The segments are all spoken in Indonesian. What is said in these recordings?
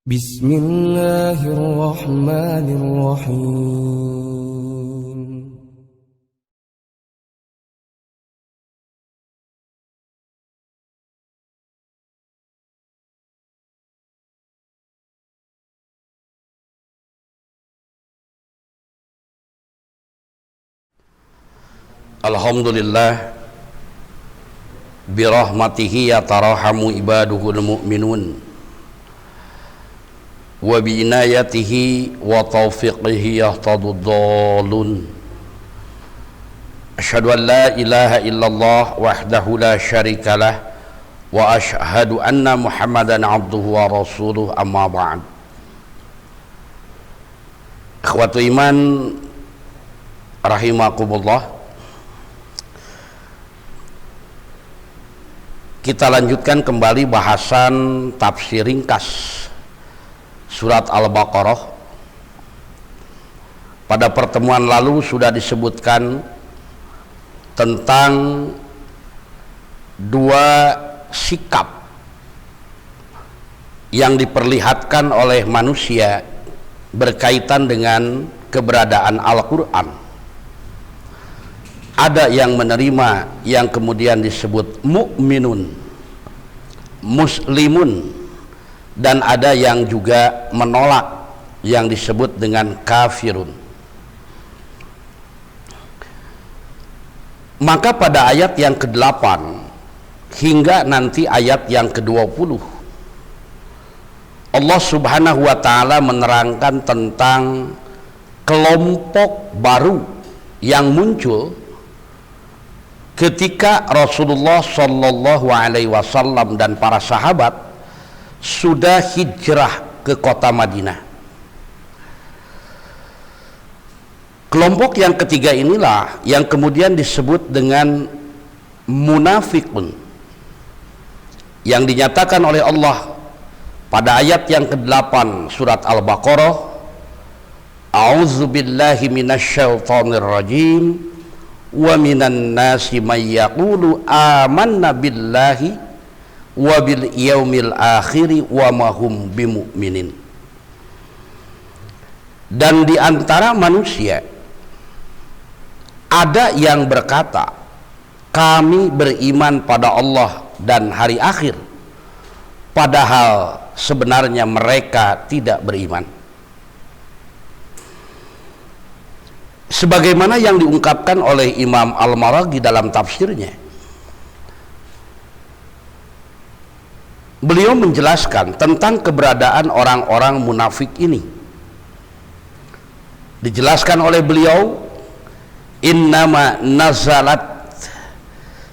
Bismillahirrahmanirrahim. Alhamdulillah birahmatihi yatarahamu ibaduhul mu'minun wa bi'inayatihi wa taufiqihi yahtadu dhalun. Asyhadu an la ilaha illallah wahdahu la syarikalah wa asyhadu anna Muhammadan abduhu wa rasuluh, amma ba'd. Ikhwatu iman rahimakumullah, kita lanjutkan kembali bahasan tafsir ringkas surat Al-Baqarah. Pada pertemuan lalu sudah disebutkan tentang dua sikap yang diperlihatkan oleh manusia berkaitan dengan keberadaan Al-Quran. Ada yang menerima, yang kemudian disebut mukminun, muslimun, dan ada yang juga menolak, yang disebut dengan kafirun. Maka pada ayat yang ke-8 hingga nanti ayat yang ke-20, Allah subhanahu wa ta'ala menerangkan tentang kelompok baru yang muncul ketika Rasulullah Shallallahu Alaihi Wasallam dan para sahabat sudah hijrah ke kota Madinah. Kelompok yang ketiga inilah yang kemudian disebut dengan munafikun, yang dinyatakan oleh Allah pada ayat yang ke-8 surat Al-Baqarah, A'udzubillahi minasyaitonir rajim, wa minan nasi may yaqulu amanna billahi wa bil yaumil akhiri wa ma hum bimu'minin. Dan di antara manusia ada yang berkata, kami beriman pada Allah dan hari akhir, padahal sebenarnya mereka tidak beriman. Sebagaimana yang diungkapkan oleh Imam Al-Maraghi dalam tafsirnya, beliau menjelaskan tentang keberadaan orang-orang munafik ini. Dijelaskan oleh beliau, innama nazalat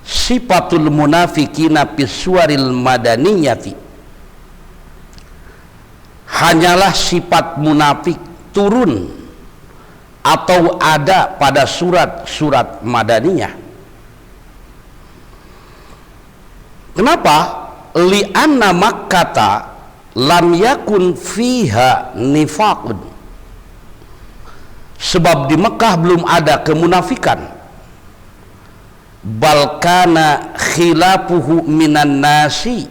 sifatul munafikina piswaril madaniyati, hanyalah sifat munafik turun atau ada pada surat-surat Madaniyah. Kenapa? Li'anna Makkata lam yakun fiha nifaqun, sebab di Mekah belum ada kemunafikan. Balkana khilafuhu minan nasi,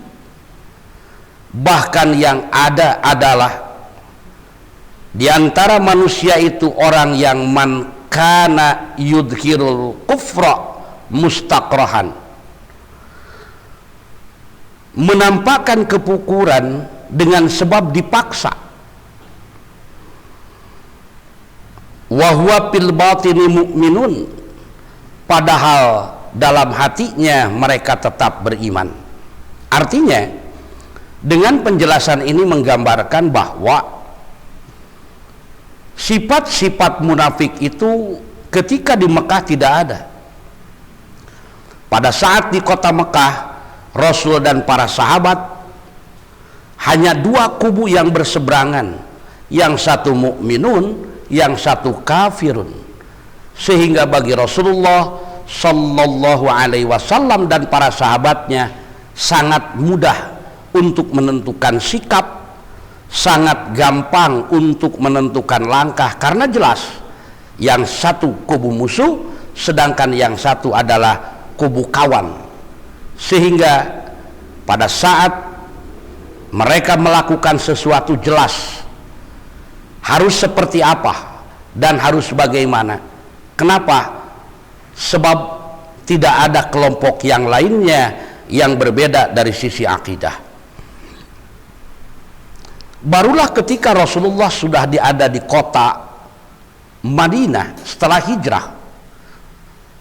bahkan yang ada adalah di antara manusia itu orang yang man kana yudhirul kufra mustaqrahan, menampakkan kekufuran dengan sebab dipaksa. Wa huwa fil batini mu'minun, padahal dalam hatinya mereka tetap beriman. Artinya dengan penjelasan ini menggambarkan bahwa sifat-sifat munafik itu ketika di Mekah tidak ada. Pada saat di kota Mekah, Rasul dan para sahabat hanya dua kubu yang berseberangan, yang satu mukminun, yang satu kafirun. Sehingga bagi Rasulullah Sallallahu Alaihi Wasallam dan para sahabatnya sangat mudah untuk menentukan sikap, sangat gampang untuk menentukan langkah, karena jelas yang satu kubu musuh sedangkan yang satu adalah kubu kawan. Sehingga pada saat mereka melakukan sesuatu jelas harus seperti apa dan harus bagaimana. Kenapa? Sebab tidak ada kelompok yang lainnya yang berbeda dari sisi akidah. Barulah ketika Rasulullah sudah ada di kota Madinah setelah hijrah,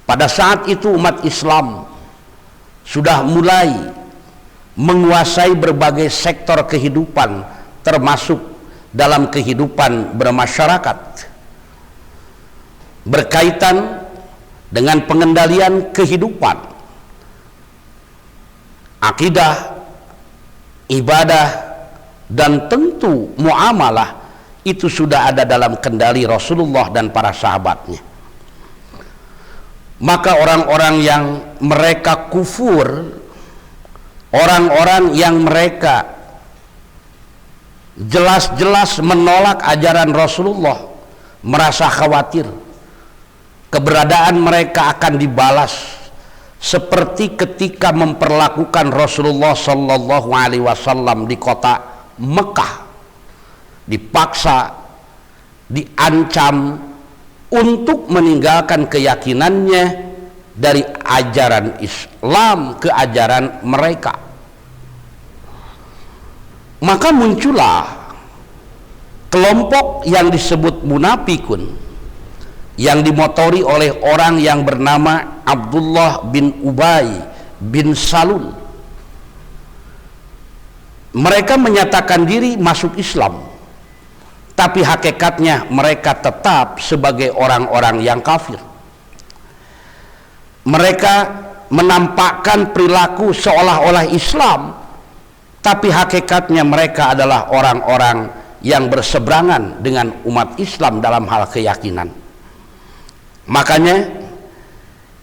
pada saat itu umat Islam sudah mulai menguasai berbagai sektor kehidupan, termasuk dalam kehidupan bermasyarakat, berkaitan dengan pengendalian kehidupan, akidah, ibadah, dan tentu muamalah. Itu sudah ada dalam kendali Rasulullah dan para sahabatnya. Maka orang-orang yang mereka kufur, orang-orang yang mereka jelas-jelas menolak ajaran Rasulullah, merasa khawatir keberadaan mereka akan dibalas seperti ketika memperlakukan Rasulullah Shallallahu Alaihi Wasallam di kota Mekah, dipaksa, diancam untuk meninggalkan keyakinannya dari ajaran Islam ke ajaran mereka. Maka muncullah kelompok yang disebut munafikun, yang dimotori oleh orang yang bernama Abdullah bin Ubay bin Salul. Mereka menyatakan diri masuk Islam, tapi hakikatnya mereka tetap sebagai orang-orang yang kafir. Mereka menampakkan perilaku seolah-olah Islam, tapi hakikatnya mereka adalah orang-orang yang berseberangan dengan umat Islam dalam hal keyakinan. Makanya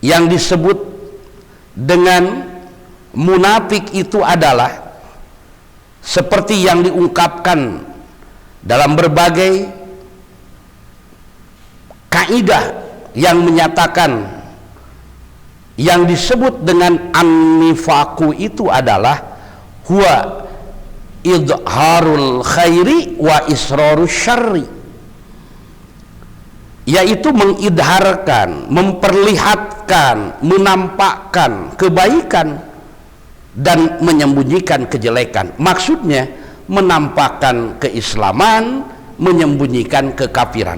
yang disebut dengan munafik itu adalah seperti yang diungkapkan dalam berbagai kaidah yang menyatakan yang disebut dengan an-nifaku itu adalah huwa idharul khairi wa israrus syarri, yaitu mengidharkan, memperlihatkan, menampakkan kebaikan dan menyembunyikan kejelekan. Maksudnya menampakkan keislaman, menyembunyikan kekafiran.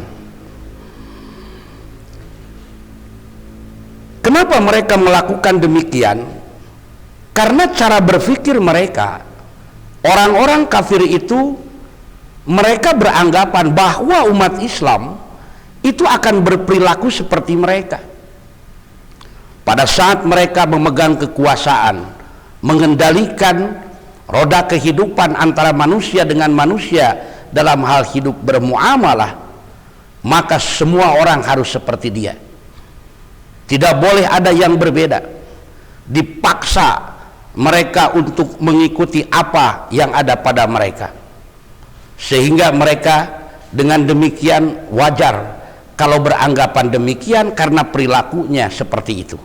Kenapa mereka melakukan demikian? Karena cara berpikir mereka, orang-orang kafir itu, mereka beranggapan bahwa umat Islam itu akan berperilaku seperti mereka. Pada saat mereka memegang kekuasaan, mengendalikan roda kehidupan antara manusia dengan manusia dalam hal hidup bermuamalah, maka semua orang harus seperti dia. Tidak boleh ada yang berbeda. Dipaksa mereka untuk mengikuti apa yang ada pada mereka, sehingga mereka dengan demikian wajar kalau beranggapan demikian karena perilakunya seperti itu.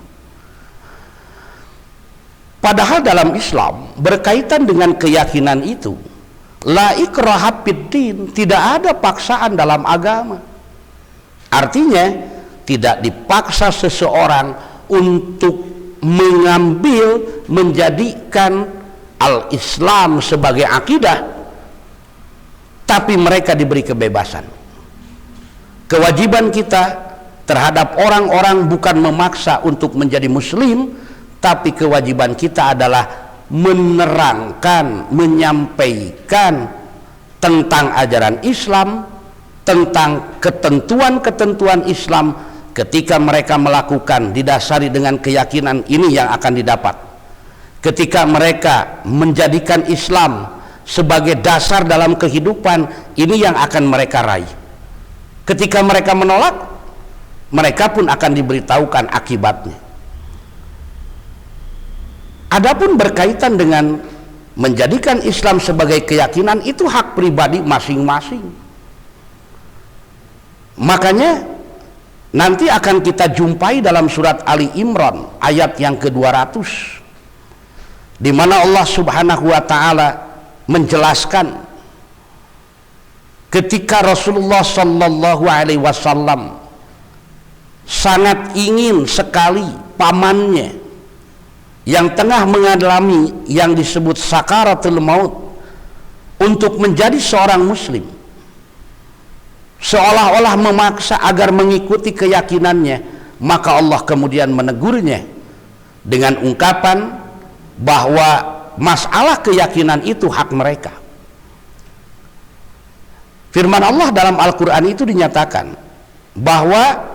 Padahal dalam Islam berkaitan dengan keyakinan itu, la ikraha fid din, tidak ada paksaan dalam agama. Artinya tidak dipaksa seseorang untuk mengambil, menjadikan al-Islam sebagai akidah, tapi mereka diberi kebebasan. Kewajiban kita terhadap orang-orang bukan memaksa untuk menjadi muslim, tapi kewajiban kita adalah menerangkan, menyampaikan tentang ajaran Islam, tentang ketentuan-ketentuan Islam. Ketika mereka melakukan didasari dengan keyakinan, ini yang akan didapat. Ketika mereka menjadikan Islam sebagai dasar dalam kehidupan, ini yang akan mereka raih. Ketika mereka menolak, mereka pun akan diberitahukan akibatnya. Adapun berkaitan dengan menjadikan Islam sebagai keyakinan, itu hak pribadi masing-masing. Makanya nanti akan kita jumpai dalam surat Ali Imran ayat yang ke-200, di mana Allah Subhanahu wa taala menjelaskan ketika Rasulullah Shallallahu Alaihi Wasallam sangat ingin sekali pamannya yang tengah mengalami yang disebut sakaratul maut untuk menjadi seorang muslim, seolah-olah memaksa agar mengikuti keyakinannya, maka Allah kemudian menegurnya dengan ungkapan bahwa masalah keyakinan itu hak mereka. Firman Allah dalam Al-Quran itu dinyatakan bahwa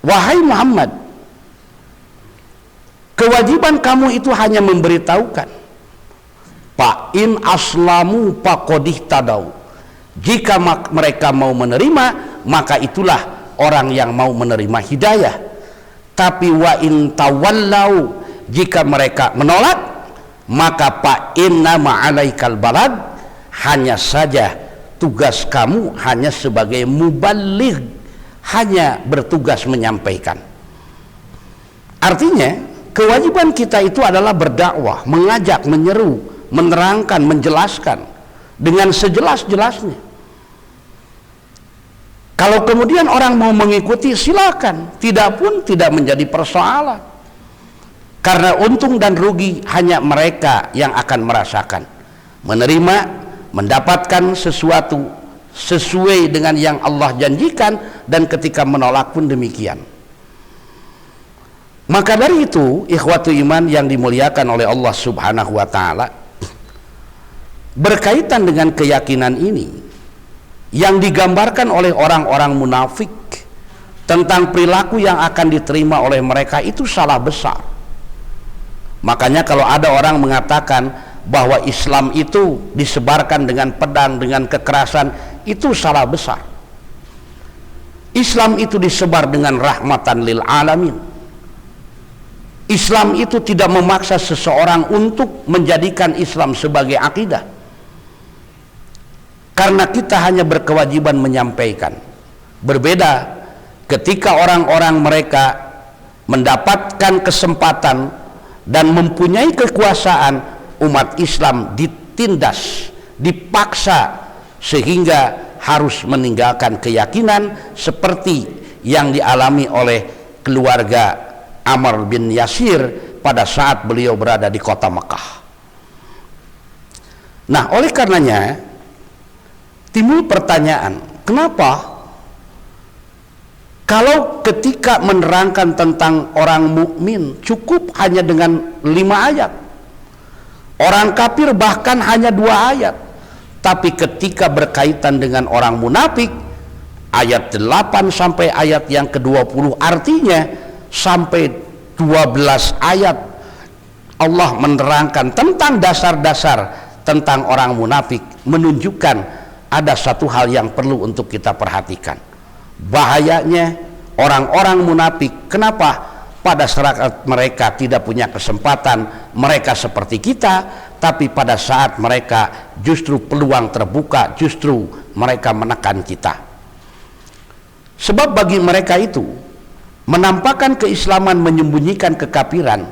wahai Muhammad, kewajiban kamu itu hanya memberitahukan, fa in aslamu faqadih tadau, jika mereka mau menerima maka itulah orang yang mau menerima hidayah. Tapi wa in tawallau, jika mereka menolak maka fa inna ma'alaikal balad, hanya saja tugas kamu hanya sebagai muballigh, hanya bertugas menyampaikan. Artinya kewajiban kita itu adalah berdakwah, mengajak, menyeru, menerangkan, menjelaskan dengan sejelas-jelasnya. Kalau kemudian orang mau mengikuti silakan, tidak pun tidak menjadi persoalan, karena untung dan rugi hanya mereka yang akan merasakan, menerima, mendapatkan sesuatu sesuai dengan yang Allah janjikan, dan ketika menolak pun demikian. Maka dari itu, ikhwatu iman yang dimuliakan oleh Allah Subhanahu wa Ta'ala, berkaitan dengan keyakinan ini yang digambarkan oleh orang-orang munafik tentang perilaku yang akan diterima oleh mereka, itu salah besar. Makanya kalau ada orang mengatakan bahwa Islam itu disebarkan dengan pedang, dengan kekerasan, itu salah besar. Islam itu disebar dengan rahmatan lil alamin. Islam itu tidak memaksa seseorang untuk menjadikan Islam sebagai akidah, karena kita hanya berkewajiban menyampaikan. Berbeda ketika orang-orang mereka mendapatkan kesempatan dan mempunyai kekuasaan, umat Islam ditindas, dipaksa sehingga harus meninggalkan keyakinan seperti yang dialami oleh keluarga Ammar bin Yasir pada saat beliau berada di kota Mekah. Nah, oleh karenanya timbul pertanyaan, kenapa kalau ketika menerangkan tentang orang mukmin cukup hanya dengan 5 ayat, orang kafir bahkan hanya 2 ayat, tapi ketika berkaitan dengan orang munafik ayat 8 sampai ayat yang ke-20, artinya sampai 12 ayat Allah menerangkan tentang dasar-dasar tentang orang munafik, menunjukkan ada satu hal yang perlu untuk kita perhatikan. Bahayanya orang-orang munafik. Kenapa? Pada saat mereka tidak punya kesempatan, mereka seperti kita, tapi pada saat mereka justru peluang terbuka, justru mereka menekan kita. Sebab bagi mereka itu menampakkan keislaman, menyembunyikan kekafiran,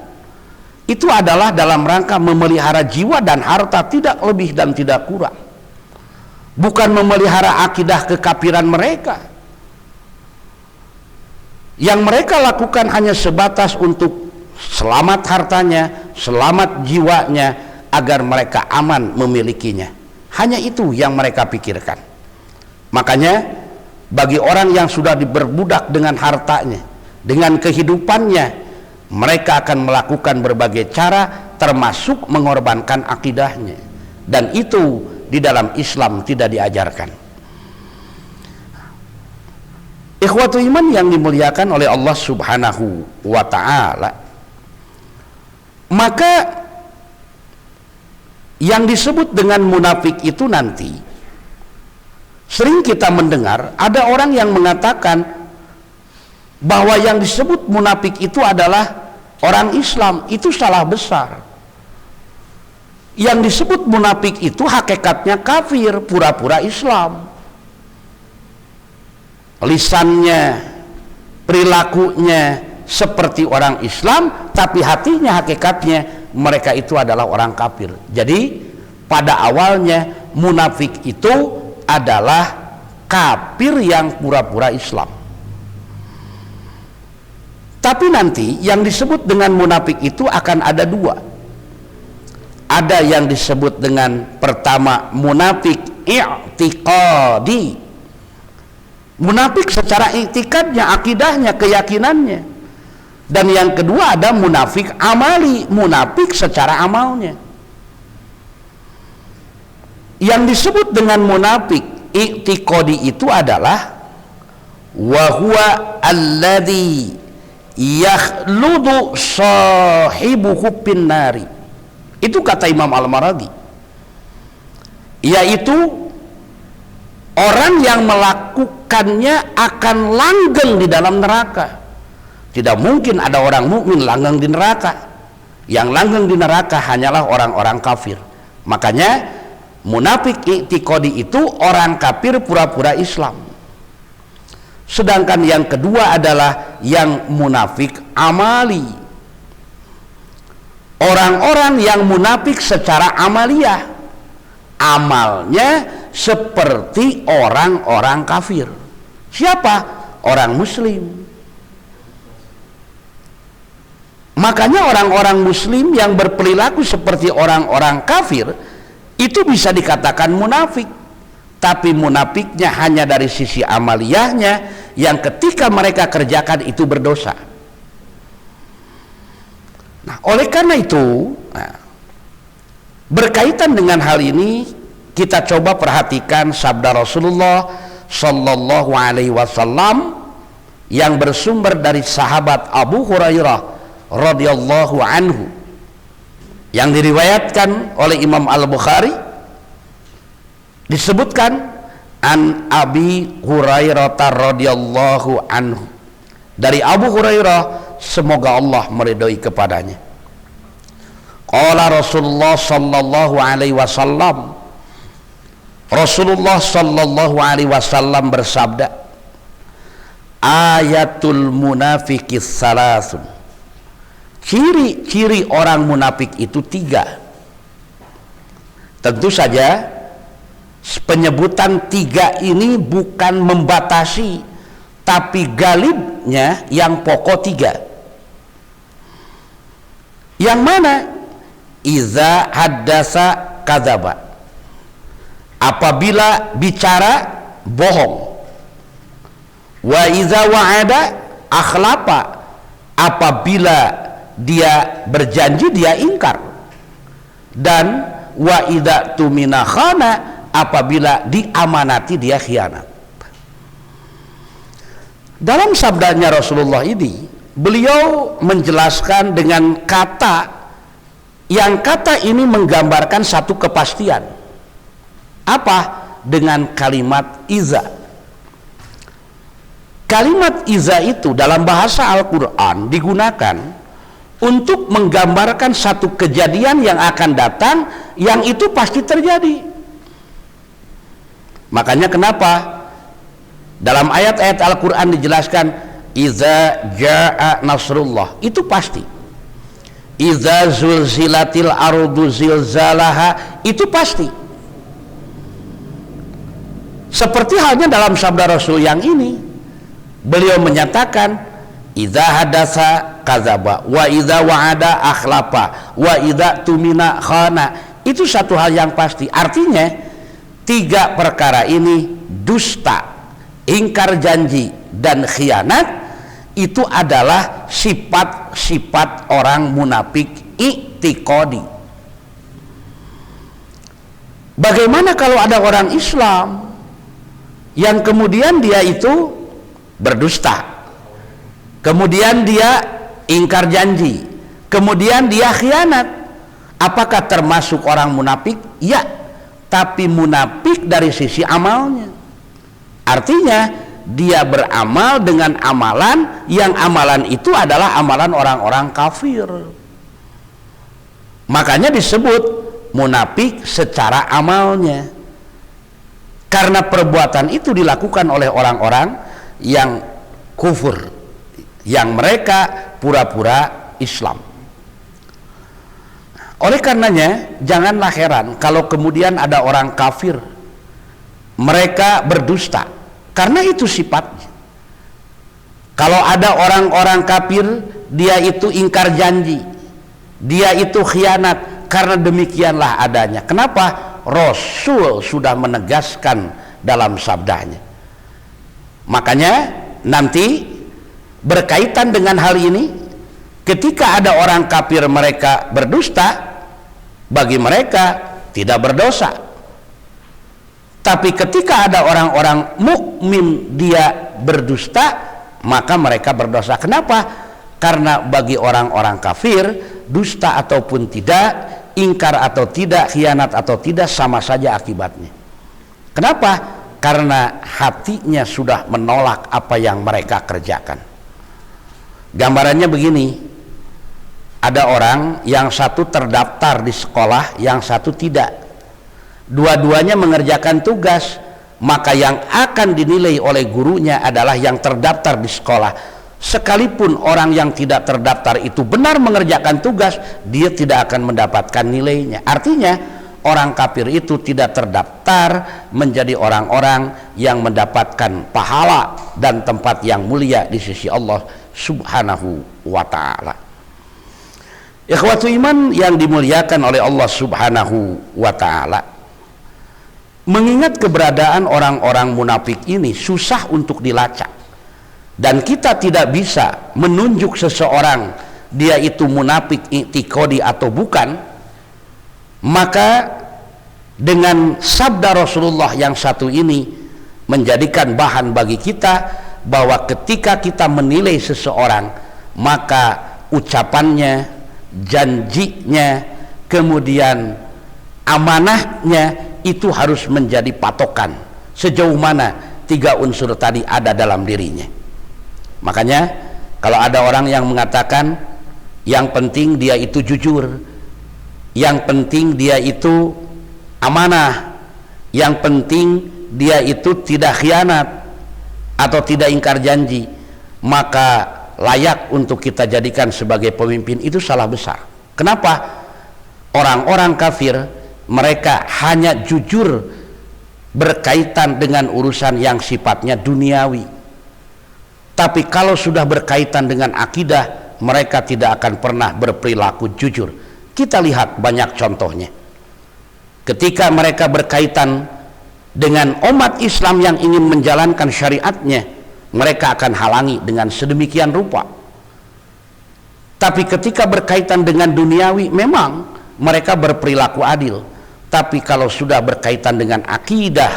itu adalah dalam rangka memelihara jiwa dan harta, tidak lebih dan tidak kurang. Bukan memelihara akidah kekafiran mereka. Yang mereka lakukan hanya sebatas untuk selamat hartanya, selamat jiwanya, agar mereka aman memilikinya. Hanya itu yang mereka pikirkan. Makanya bagi orang yang sudah diberbudak dengan hartanya, dengan kehidupannya, mereka akan melakukan berbagai cara, termasuk mengorbankan akidahnya, dan itu di dalam Islam tidak diajarkan. Ikhwatu iman yang dimuliakan oleh Allah Subhanahu wa Ta'ala, maka yang disebut dengan munafik itu nanti sering kita mendengar ada orang yang mengatakan bahwa yang disebut munafik itu adalah orang Islam. Itu salah besar. Yang disebut munafik itu hakikatnya kafir, pura-pura Islam. Lisannya, perilakunya seperti orang Islam, tapi hatinya hakikatnya mereka itu adalah orang kafir. Jadi pada awalnya munafik itu adalah kafir yang pura-pura Islam. Tapi nanti yang disebut dengan munafik itu akan ada dua. Ada yang disebut dengan pertama munafik i'tiqadi. Munafik secara i'tikadnya, akidahnya, keyakinannya. Dan yang kedua ada munafik amali, munafik secara amalnya. Yang disebut dengan munafik i'tiqadi itu adalah wa huwa alladhi yakhludu sahibuhu pinnari. Itu kata Imam Al-Maraghi, yaitu orang yang melakukannya akan langgeng di dalam neraka. Tidak mungkin ada orang mukmin langgeng di neraka. Yang langgeng di neraka hanyalah orang-orang kafir. Makanya munafik i'tiqadi itu orang kafir pura-pura Islam. Sedangkan yang kedua adalah yang munafik amali. Orang-orang yang munafik secara amaliyah, amalnya seperti orang-orang kafir. Siapa? Orang muslim. Makanya orang-orang muslim yang berperilaku seperti orang-orang kafir itu bisa dikatakan munafik. Tapi munafiknya hanya dari sisi amaliyahnya, yang ketika mereka kerjakan itu berdosa. Nah, oleh karena itu, berkaitan dengan hal ini, kita coba perhatikan sabda Rasulullah Sallallahu Alaihi Wasallam yang bersumber dari sahabat Abu Hurairah radhiyallahu anhu, yang diriwayatkan oleh Imam Al-Bukhari. Disebutkan an Abi Hurairah radhiyallahu anhu, dari Abu Hurairah, semoga Allah meridhai kepadanya. Qala Rasulullah sallallahu alaihi wasallam, Rasulullah sallallahu alaihi wasallam bersabda, ayatul munafiqis salasun. Ciri-ciri orang munafik itu 3. Tentu saja penyebutan 3 ini bukan membatasi, tapi galibnya yang pokok 3. Yang mana? Iza haddasa kadzaba. Apabila bicara bohong. Wa iza wa'ada akhlafa. Apabila dia berjanji dia ingkar. Dan wa idza tumina khana, apabila diamanati dia khianat. Dalam sabdanya Rasulullah ini, beliau menjelaskan dengan kata yang kata ini menggambarkan satu kepastian. Apa? Dengan kalimat iza. Kalimat iza itu dalam bahasa Al-Quran digunakan untuk menggambarkan satu kejadian yang akan datang, yang itu pasti terjadi. Makanya kenapa dalam ayat-ayat Al-Quran dijelaskan iza jaa nasrullah, itu pasti. Iza zulzilatil ardu zilzalaha, itu pasti. Seperti halnya dalam sabda Rasul yang ini, beliau menyatakan iza hadasa kadzaba wa iza wa'ada akhlafa wa iza tumina khana. Itu satu hal yang pasti. Artinya 3 perkara ini, dusta, ingkar janji, dan khianat, itu adalah sifat-sifat orang munafik i'tiqadi. Bagaimana kalau ada orang Islam yang kemudian dia itu berdusta, kemudian dia ingkar janji, kemudian dia khianat? Apakah termasuk orang munafik? Ya, tapi munafik dari sisi amalnya. Artinya dia beramal dengan amalan yang amalan itu adalah amalan orang-orang kafir. Makanya disebut munafik secara amalnya, karena perbuatan itu dilakukan oleh orang-orang yang kufur, yang mereka pura-pura Islam. Oleh karenanya janganlah heran kalau kemudian ada orang kafir mereka berdusta, karena itu sifatnya. Kalau ada orang-orang kafir dia itu ingkar janji, dia itu khianat, karena demikianlah adanya. Kenapa? Rasul sudah menegaskan dalam sabdanya. Makanya nanti berkaitan dengan hal ini, ketika ada orang kafir mereka berdusta, bagi mereka tidak berdosa. Tapi ketika ada orang-orang mukmin dia berdusta, maka mereka berdosa. Kenapa? Karena bagi orang-orang kafir, dusta ataupun tidak, ingkar atau tidak, khianat atau tidak, sama saja akibatnya. Kenapa? Karena hatinya sudah menolak apa yang mereka kerjakan. Gambarannya begini, ada orang yang satu terdaftar di sekolah, yang satu tidak. Dua-duanya mengerjakan tugas, maka yang akan dinilai oleh gurunya adalah yang terdaftar di sekolah. Sekalipun orang yang tidak terdaftar itu benar mengerjakan tugas, dia tidak akan mendapatkan nilainya. Artinya orang kafir itu tidak terdaftar menjadi orang-orang yang mendapatkan pahala dan tempat yang mulia di sisi Allah Subhanahu wa ta'ala. Ikhwatu iman yang dimuliakan oleh Allah Subhanahu wa ta'ala, mengingat keberadaan orang-orang munafik ini susah untuk dilacak, dan kita tidak bisa menunjuk seseorang dia itu munafik i'tiqadi atau bukan. Maka dengan sabda Rasulullah yang satu ini menjadikan bahan bagi kita bahwa ketika kita menilai seseorang, maka ucapannya, janjinya, kemudian amanahnya itu harus menjadi patokan sejauh mana tiga unsur tadi ada dalam dirinya. Makanya kalau ada orang yang mengatakan yang penting dia itu jujur, yang penting dia itu amanah, yang penting dia itu tidak khianat atau tidak ingkar janji, maka layak untuk kita jadikan sebagai pemimpin, itu salah besar. Kenapa? Orang-orang kafir mereka hanya jujur berkaitan dengan urusan yang sifatnya duniawi, tapi kalau sudah berkaitan dengan akidah, mereka tidak akan pernah berperilaku jujur. Kita lihat banyak contohnya. Ketika mereka berkaitan dengan umat Islam yang ingin menjalankan syariatnya, mereka akan halangi dengan sedemikian rupa. Tapi ketika berkaitan dengan duniawi, memang mereka berperilaku adil. Tapi kalau sudah berkaitan dengan akidah,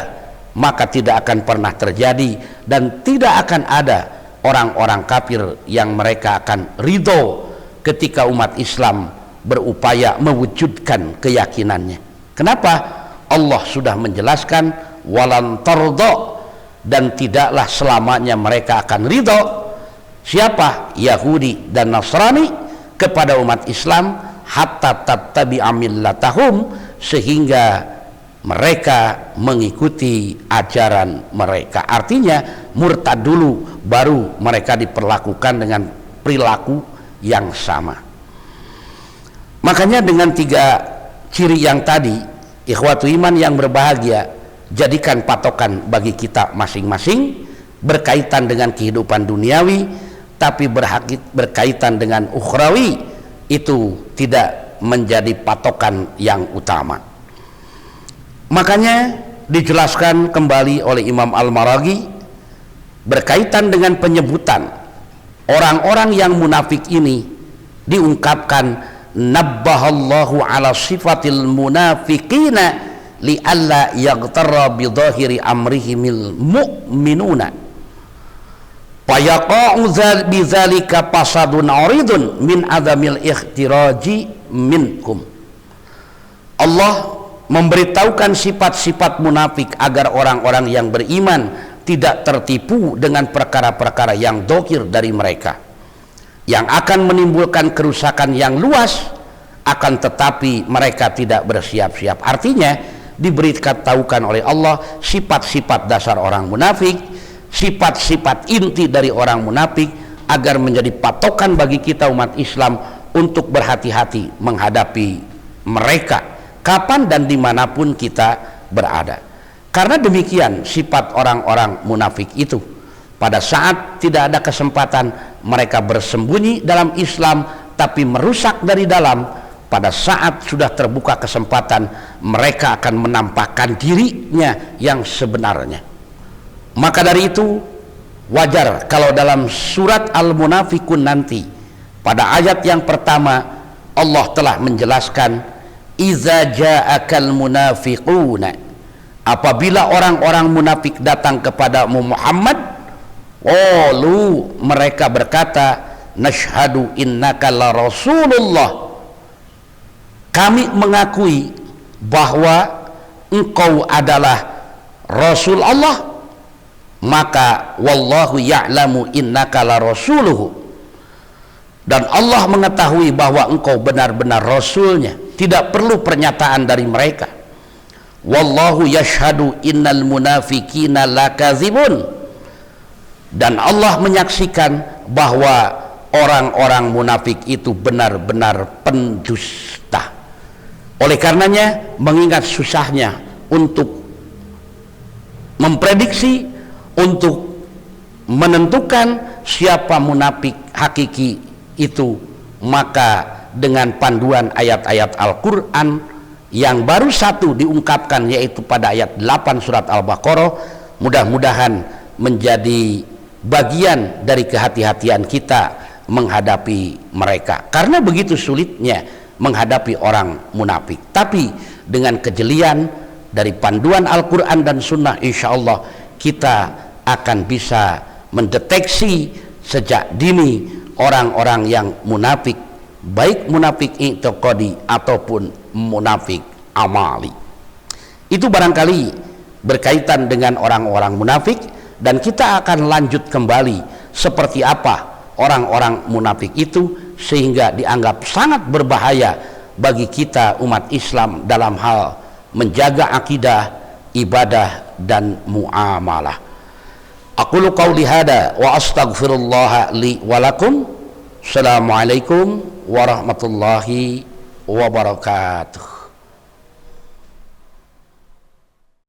maka tidak akan pernah terjadi dan tidak akan ada orang-orang kafir yang mereka akan ridho ketika umat Islam berupaya mewujudkan keyakinannya. Kenapa? Allah sudah menjelaskan walan tarda, dan tidaklah selamanya mereka akan ridho. Siapa? Yahudi dan Nasrani kepada umat Islam, hatta tattabi'a millatahum, sehingga mereka mengikuti ajaran mereka. Artinya murtad dulu, baru mereka diperlakukan dengan perilaku yang sama. Makanya dengan tiga ciri yang tadi, ikhwatu iman yang berbahagia, jadikan patokan bagi kita masing-masing. Berkaitan dengan kehidupan duniawi, tapi berkaitan dengan ukhrawi, itu tidak menjadi patokan yang utama. Makanya dijelaskan kembali oleh Imam Al-Maraghi berkaitan dengan penyebutan orang-orang yang munafik ini, diungkapkan nabbahallahu ala sifatil munafiqina li'alla yaghtarra bidhahiri amrihimil mu'minuna fayaqa'u bidzalika fasadun aridun min adamil ikhtiraji minkum. Allah memberitahukan sifat-sifat munafik agar orang-orang yang beriman tidak tertipu dengan perkara-perkara yang dzahir dari mereka, yang akan menimbulkan kerusakan yang luas, akan tetapi mereka tidak bersiap-siap. Artinya diberitahukan oleh Allah sifat-sifat dasar orang munafik, sifat-sifat inti dari orang munafik, agar menjadi patokan bagi kita umat Islam untuk berhati-hati menghadapi mereka kapan dan dimanapun kita berada. Karena demikian sifat orang-orang munafik itu. Pada saat tidak ada kesempatan mereka bersembunyi dalam Islam tapi merusak dari dalam, pada saat sudah terbuka kesempatan mereka akan menampakkan dirinya yang sebenarnya. Maka dari itu wajar kalau dalam surat Al-Munafikun nanti pada ayat yang pertama Allah telah menjelaskan, iza ja'akal munafiquna, apabila orang-orang munafik datang kepadamu Muhammad, qalu, mereka berkata, nashhadu innaka la rasulullah, kami mengakui bahwa engkau adalah Rasul Allah. Maka wallahu ya'lamu innaka la rasuluhu, dan Allah mengetahui bahwa engkau benar-benar Rasulnya. Tidak perlu pernyataan dari mereka. Wallahu yashhadu innal munafikina lakadzibun, dan Allah menyaksikan bahwa orang-orang munafik itu benar-benar pendusta. Oleh karenanya, mengingat susahnya untuk memprediksi, untuk menentukan siapa munafik hakiki itu, maka dengan panduan ayat-ayat Al-Quran yang baru satu diungkapkan, yaitu pada ayat 8 surat Al-Baqarah, mudah-mudahan menjadi bagian dari kehati-hatian kita menghadapi mereka, karena begitu sulitnya menghadapi orang munafik. Tapi dengan kejelian dari panduan Al-Quran dan Sunnah, insya Allah kita akan bisa mendeteksi sejak dini orang-orang yang munafik, baik munafik i'tiqadi ataupun munafik amali. Itu barangkali berkaitan dengan orang-orang munafik, dan kita akan lanjut kembali seperti apa orang-orang munafik itu, sehingga dianggap sangat berbahaya bagi kita umat Islam dalam hal menjaga akidah, ibadah, dan muamalah. Aqulu qauli hada wa astaghfirullah li wa lakum. Assalamualaikum warahmatullahi wabarakatuh.